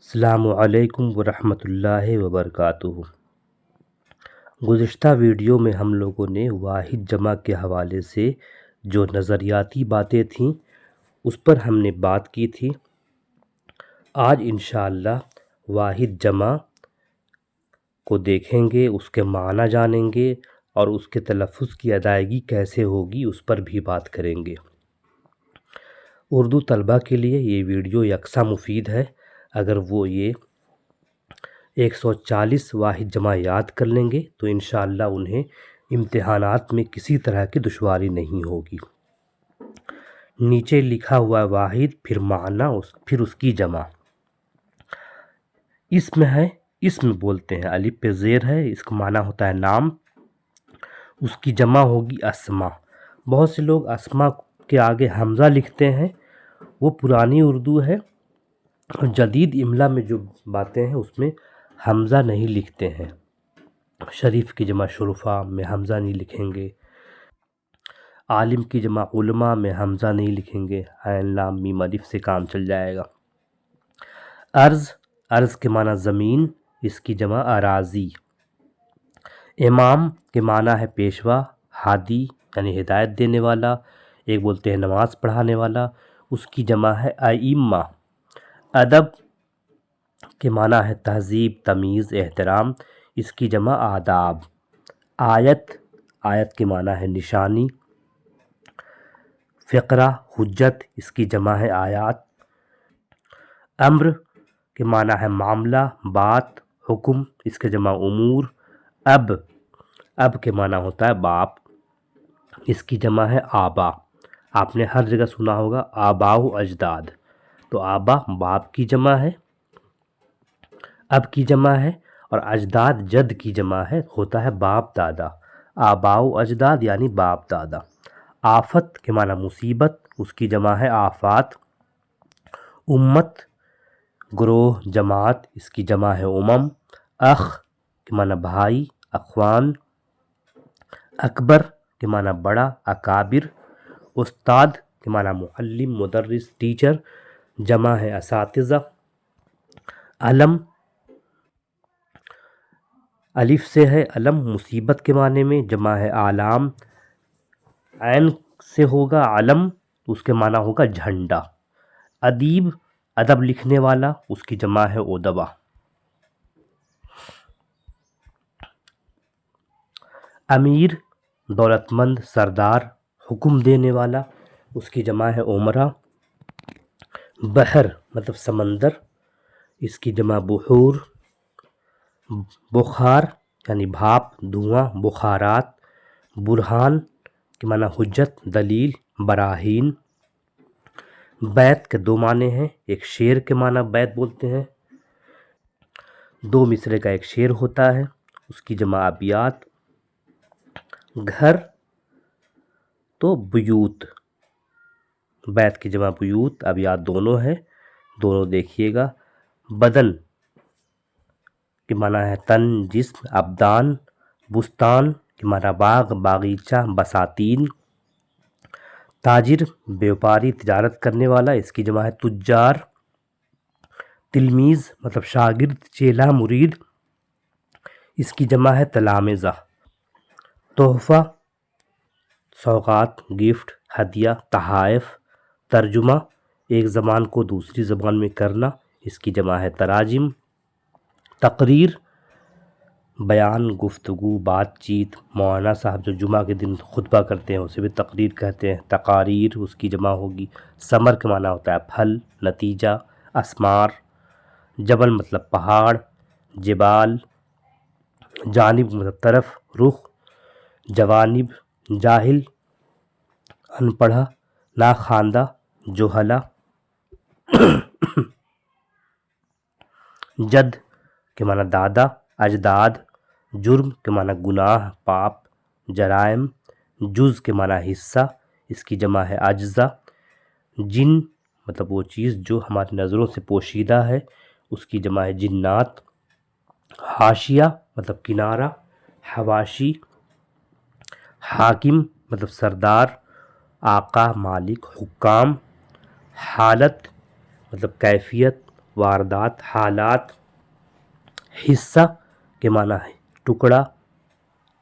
السلام علیکم ورحمۃ اللہ وبرکاتہ۔ گزشتہ ویڈیو میں ہم لوگوں نے واحد جمع کے حوالے سے جو نظریاتی باتیں تھیں اس پر ہم نے بات کی تھی۔ آج انشاءاللہ واحد جمع کو دیکھیں گے، اس کے معنی جانیں گے اور اس کے تلفظ کی ادائیگی کیسے ہوگی اس پر بھی بات کریں گے۔ اردو طلبہ کے لیے یہ ویڈیو یکساں مفید ہے۔ اگر وہ یہ 140 واحد جمع یاد کر لیں گے تو انشاءاللہ انہیں امتحانات میں کسی طرح کی دشواری نہیں ہوگی۔ نیچے لکھا ہوا واحد، پھر معنی، پھر اس کی جمع۔ اسم ہے، اسم بولتے ہیں، الف پہ زیر ہے، اس کا معنی ہوتا ہے نام۔ اس کی جمع ہوگی اسما۔ بہت سے لوگ اسما کے آگے حمزہ لکھتے ہیں، وہ پرانی اردو ہے۔ اور جدید املا میں جو باتیں ہیں اس میں حمزہ نہیں لکھتے ہیں۔ شریف کی جمع شرفا میں حمزہ نہیں لکھیں گے، عالم کی جمع علماء میں حمزہ نہیں لکھیں گے، عین لام میم الف سے کام چل جائے گا۔ ارض، ارض کے معنی زمین، اس کی جمع اراضی۔ امام کے معنی ہے پیشوا، ہادی یعنی ہدایت دینے والا، ایک بولتے ہیں نماز پڑھانے والا، اس کی جمع ہے ائمہ۔ ادب کے معنی ہے تہذیب، تمیز، احترام، اس کی جمع آداب۔ آیت، آیت کے معنی ہے نشانی۔ فقرہ، حجت، اس کی جمع ہے آیات۔ امر کے معنی ہے معاملہ، بات، حکم، اس کے جمع امور۔ اب، اب کے معنی ہوتا ہے باپ، اس کی جمع ہے آبا۔ آپ نے ہر جگہ سنا ہوگا آباء و اجداد، تو آبا باپ کی جمع ہے، اب کی جمع ہے، اور اجداد جد کی جمع ہے، ہوتا ہے باپ دادا۔ آباء و اجداد یعنی باپ دادا۔ آفت کے معنی مصیبت، اس کی جمع ہے آفات۔ امت، گروہ، جماعت، اس کی جمع ہے امم۔ اخ کے معنی بھائی، اخوان۔ اکبر کے معنی بڑا، اکابر۔ استاد کے معنی معلم، مدرس، ٹیچر، جمع ہے اساتذہ۔ علم، الف سے ہے علم، مصیبت کے معنی میں، جمع ہے اعلام۔ عین سے ہوگا علم، اس کے معنی ہوگا جھنڈا۔ ادیب، ادب لکھنے والا، اس کی جمع ہے ادبا۔ امیر، دولت مند، سردار، حکم دینے والا، اس کی جمع ہے امرا۔ بحر مطلب سمندر، اس کی جمع بحور۔ بخار یعنی بھاپ، دھواں، بخارات۔ برہان کے معنی حجت، دلیل، براہین۔ بیت کے دو معنی ہیں، ایک شعر کے معنی بیت بولتے ہیں، دو مصرے کا ایک شعر ہوتا ہے، اس کی جمع ابیات۔ گھر تو بیوت، بیت کی جمع بیوت، ابیات دونوں ہے، دونوں دیکھیے گا۔ بدن کے معنی ہے تن، جسم، ابدان۔ بستان کے معنی باغ، باغیچہ، بساتین۔ تاجر، بیوپاری، تجارت کرنے والا، اس کی جمع ہے تجار۔ تلمیذ مطلب شاگرد، چیلا، مرید، اس کی جمع ہے تلامذہ۔ تحفہ، سوغات، گفٹ، ہدیہ، تحائف۔ ترجمہ، ایک زبان کو دوسری زبان میں کرنا، اس کی جمع ہے تراجم۔ تقریر، بیان، گفتگو، بات چیت۔ مولانا صاحب جو جمعہ کے دن خطبہ کرتے ہیں اسے بھی تقریر کہتے ہیں۔ تقاریر، اس کی جمع ہوگی۔ ثمر کا معنی ہوتا ہے پھل، نتیجہ۔ اسمار، جبل مطلب پہاڑ، جبال۔ جانب مطلب طرف، رخ۔ جوانب، جاہل، ان پڑھا، ناخواندہ، جوہلا۔ جد کے معنی دادا، اجداد۔ جرم کے معنی گناہ، پاپ، جرائم۔ جز کے معنی حصہ، اس کی جمع ہے اجزا۔ جن مطلب وہ چیز جو ہماری نظروں سے پوشیدہ ہے، اس کی جمع ہے جنات۔ حاشیہ مطلب کنارہ، حواشی۔ حاکم مطلب سردار، آقا، مالک، حکام۔ حالت مطلب کیفیت، واردات، حالات۔ حصہ کے معنی ہے ٹکڑا،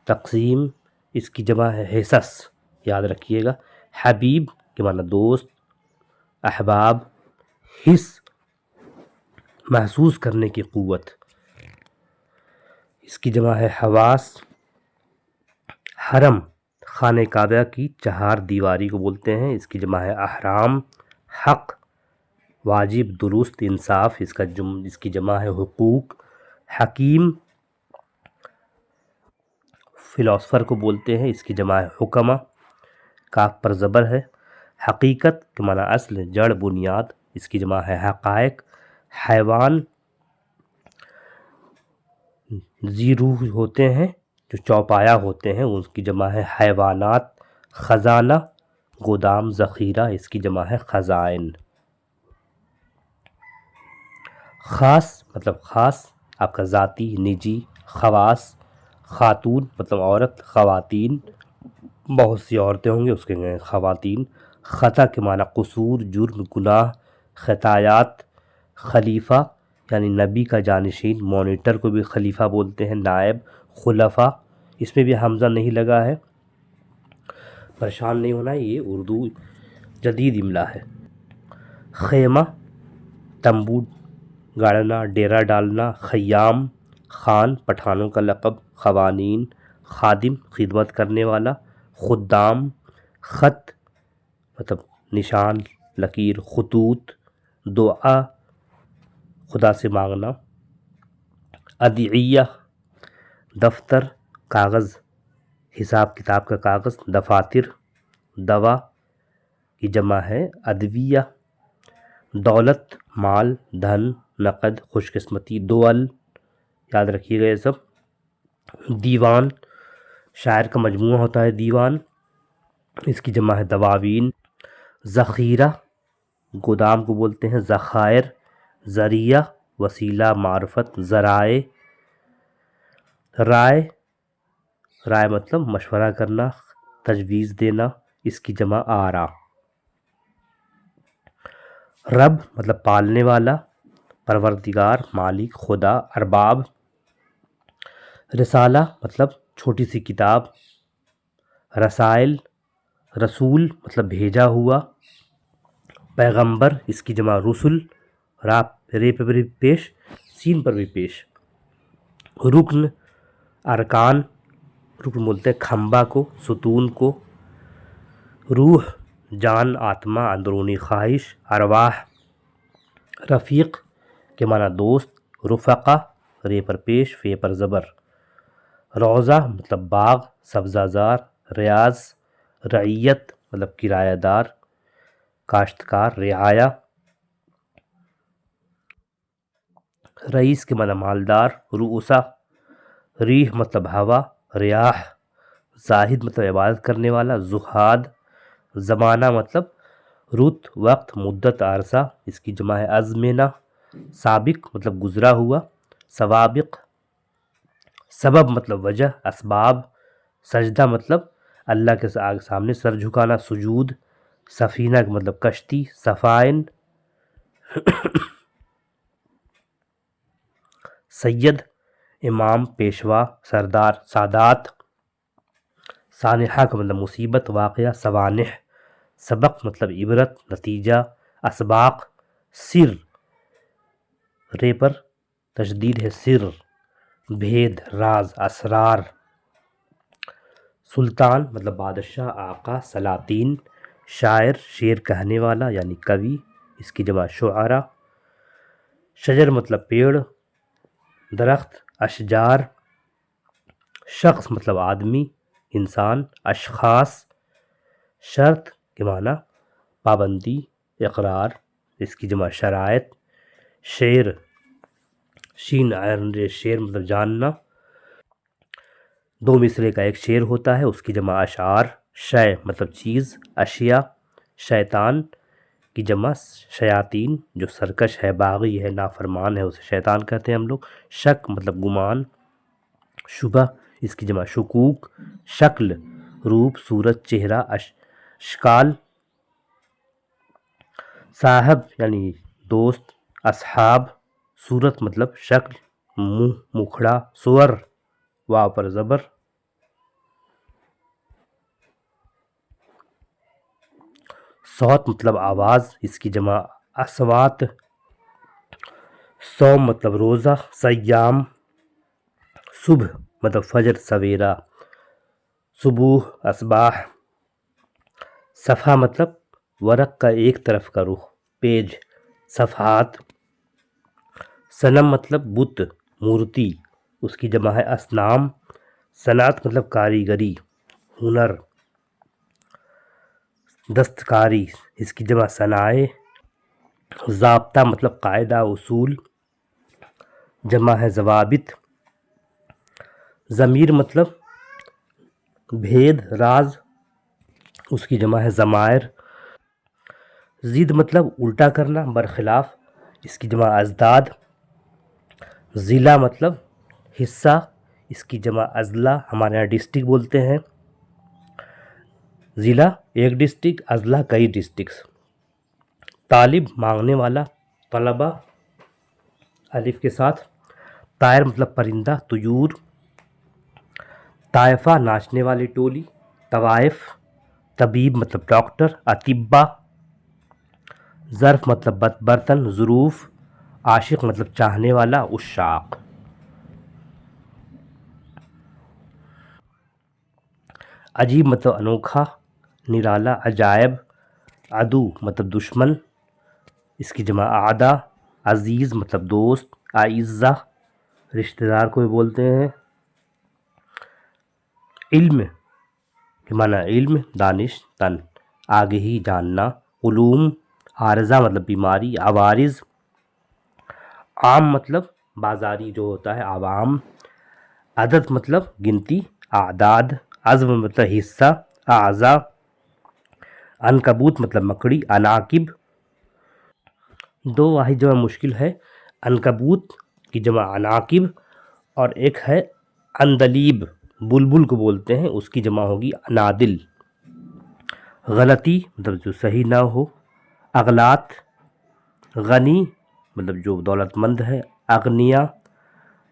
تقسیم، اس کی جمع ہے حصص، یاد رکھیے گا۔ حبیب کے معنی دوست، احباب۔ حس محسوس کرنے کی قوت، اس کی جمع ہے حواس۔ حرم خانہ کعبہ کی چہار دیواری کو بولتے ہیں، اس کی جمع ہے احرام۔ حق واجب، درست، انصاف، اس کی جمع ہے حقوق۔ حکیم فلاسفر کو بولتے ہیں، اس کی جمع ہے حکمہ، کاف پر زبر ہے۔ حقیقت کے معنی اصل، جڑ، بنیاد، اس کی جمع ہے حقائق۔ حیوان ذی روح ہوتے ہیں جو چوپایا ہوتے ہیں، اس کی جمع ہے حیوانات۔ خزانہ گودام، ذخیرہ، اس کی جمع ہے خزائن۔ خاص مطلب خاص، آپ کا ذاتی، نجی۔ خواص خاتون مطلب عورت، خواتین، بہت سی عورتیں ہوں گی اس کے خواتین۔ خطا کے معنی قصور، جرم، گناہ۔ خطایات خلیفہ یعنی نبی کا جانشین، مانیٹر کو بھی خلیفہ بولتے ہیں، نائب۔ خلفاء اس میں بھی حمزہ نہیں لگا ہے، پریشان نہیں ہونا، یہ اردو جدید املا ہے۔ خیمہ تمبو گاڑنا، ڈیرا ڈالنا۔ خیام خان پٹھانوں کا لقب۔ قوانین خادم خدمت کرنے والا۔ خدام خط مطلب نشان، لکیر۔ خطوط دعا خدا سے مانگنا۔ ادعیہ دفتر کاغذ، حساب کتاب کا کاغذ۔ دفاتر دوا کی جمع ہے ادویہ۔ دولت مال، دھن، نقد، خوش قسمتی۔ دول یاد رکھیے گا یہ سب۔ دیوان شاعر کا مجموعہ ہوتا ہے دیوان، اس کی جمع ہے دواوین۔ ذخیرہ گودام کو بولتے ہیں ذخائر۔ ذریعہ وسیلہ، معرفت۔ ذرائع رائے مطلب مشورہ کرنا، تجویز دینا، اس کی جمع آراء۔ رب مطلب پالنے والا، پروردگار، مالک، خدا۔ ارباب رسالہ مطلب چھوٹی سی کتاب۔ رسائل رسول مطلب بھیجا ہوا۔ پیغمبر اس کی جمع رسل، رے پر بھی پیش، سین پر بھی پیش۔ رکن ارکان، رکن بولتے ہیں کھمبا کو، ستون کو۔ روح جان، آتما، اندرونی خواہش۔ ارواح رفیق کے معنی دوست۔ رفقا رے پر پیش، فے پر زبر۔ روضہ مطلب باغ، سبزہ زار۔ ریاض رعیت مطلب کرایہ دار، کاشتکار۔ رعایا رئیس کے معنی مالدار۔ رؤسا ریح مطلب ہوا۔ ریاح زاہد مطلب عبادت کرنے والا۔ زہاد زمانہ مطلب رت، وقت، مدت، عرصہ، اس کی جمع ہے ازمنہ۔ سابق مطلب گزرا ہوا۔ سوابق سبب مطلب وجہ، اسباب۔ سجدہ مطلب اللہ کے سامنے سر جھکانا، سجود۔ سفینہ کا مطلب کشتی۔ سفائن سید امام، پیشوا، سردار۔ سادات سانحہ کا مطلب مصیبت، واقعہ۔ سوانح سبق مطلب عبرت، نتیجہ۔ اسباق سر رے پر تشدید ہے، سر۔ بھید راز، اسرار۔ سلطان مطلب بادشاہ، آقا۔ سلاطین شاعر شعر کہنے والا یعنی کوی، اس کی جمع شعراء۔ شجر مطلب پیڑ، درخت۔ اشجار شخص مطلب آدمی، انسان۔ اشخاص شرط کے معنی پابندی، اقرار، اس کی جمع شرائط۔ شعر شین عین ر شعر مطلب جاننا، دو مصرے کا ایک شعر ہوتا ہے، اس کی جمع اشعار۔ شے مطلب چیز، اشیاء۔ شیطان کی جمع شیاطین، جو سرکش ہے، باغی ہے، نافرمان ہے، اسے شیطان کہتے ہیں ہم لوگ۔ شک مطلب گمان۔ شبہ اس کی جمع شکوک۔ شکل روپ، صورت، چہرہ۔ اشکال صاحب یعنی دوست، اصحاب صورت مطلب شکل، منہ مکھڑا، سور واو پر زبر. صوت مطلب آواز، اس کی جمع اصوات. صوم مطلب روزہ، صیام. صبح مطلب فجر سویرا، صبح اصباح. صفحہ مطلب ورق کا ایک طرف کا رخ، پیج، صفحات. صنم مطلب بت، مورتی، اس کی جمع ہے اصنام. صنعت مطلب کاریگری، ہنر. دستکاری، اس کی جمع صنائع. ضابطہ مطلب قاعدہ، اصول، جمع ہے ضوابط. ضمیر مطلب بھید، راز، اس کی جمع ہے ضمائر. ضد مطلب الٹا کرنا، برخلاف، اس کی جمع اضداد. ضلع مطلب حصہ، اس کی جمع اضلاع، ہمارے یہاں ڈسٹرکٹ بولتے ہیں. ضلع ایک ڈسٹرکٹ، اضلاع کئی ڈسٹرکٹس. طالب مانگنے والا، طلبہ الف کے ساتھ. طائر مطلب پرندہ، طیور. طائفہ ناچنے والی ٹولی، طوائف. طبیب مطلب ڈاکٹر، اطباء. ظرف مطلب برتن، ظروف. عاشق مطلب چاہنے والا، عشاق. عجیب مطلب انوکھا، نرالا، عجائب. عدو مطلب دشمن، اس کی جمع اعداء. عزیز مطلب دوست، اعزہ رشتہ دار کو بھی بولتے ہیں. علم کے معنی علم، دانش، تن، آگہی، جاننا. علوم. عارضہ مطلب بیماری، عوارض. عام مطلب بازاری جو ہوتا ہے، عوام. عدد مطلب گنتی، اعداد. عزم مطلب حصہ، اعضاء. عنکبوت مطلب مکڑی، عناقب. دو واحد جمع مشکل ہے، عنکبوت کی جمع عناقب، اور ایک ہے عندلیب، بلبل کو بولتے ہیں، اس کی جمع ہوگی عنادل. غلطی مطلب جو صحیح نہ ہو. اغلاط. غنی مطلب جو دولت مند ہے، اغنیا.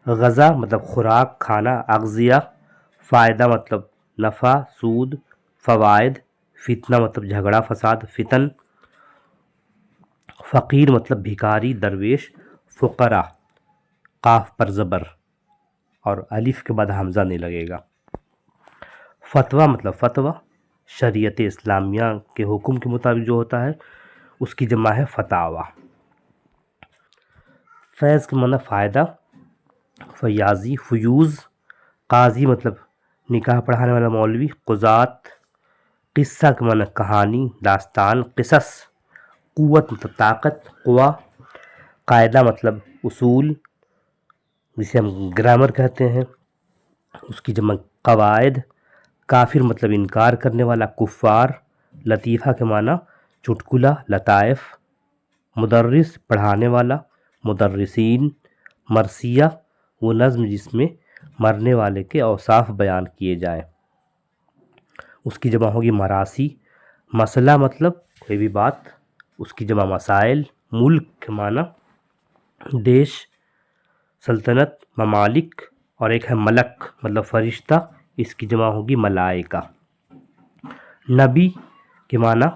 غذا مطلب خوراک، کھانا، اغذیہ. فائدہ مطلب نفع، سود، فوائد. فتنہ مطلب جھگڑا، فساد، فتن. فقیر مطلب بھکاری، درویش. فقراء قاف پر زبر اور الف کے بعد حمزہ نہیں لگے گا. فتویٰ مطلب فتویٰ، شریعت اسلامیہ کے حکم کے مطابق جو ہوتا ہے اس کی جمع ہے فتاویٰ. فیض کے معنی فائدہ، فیاضی، فیوز. قاضی مطلب نکاح پڑھانے والا مولوی، قضات. قصہ کے معنی کہانی، داستان، قصص. قوت مطلب طاقت، قوا. قاعدہ مطلب اصول، جسے ہم گرامر کہتے ہیں، اس کی جمع قواعد. کافر مطلب انکار کرنے والا، کفار. لطیفہ کے معنی چٹکلا، لطائف. مدرس پڑھانے والا، مدرسین. مرثیہ وہ نظم جس میں مرنے والے کے اوصاف بیان کیے جائیں، اس کی جمع ہوگی مراثی. مسئلہ مطلب کوئی بھی بات، اس کی جمع مسائل. ملک کے معنی دیش، سلطنت، ممالک. اور ایک ہے ملک مطلب فرشتہ، اس کی جمع ہوگی ملائکہ. نبی کے معنی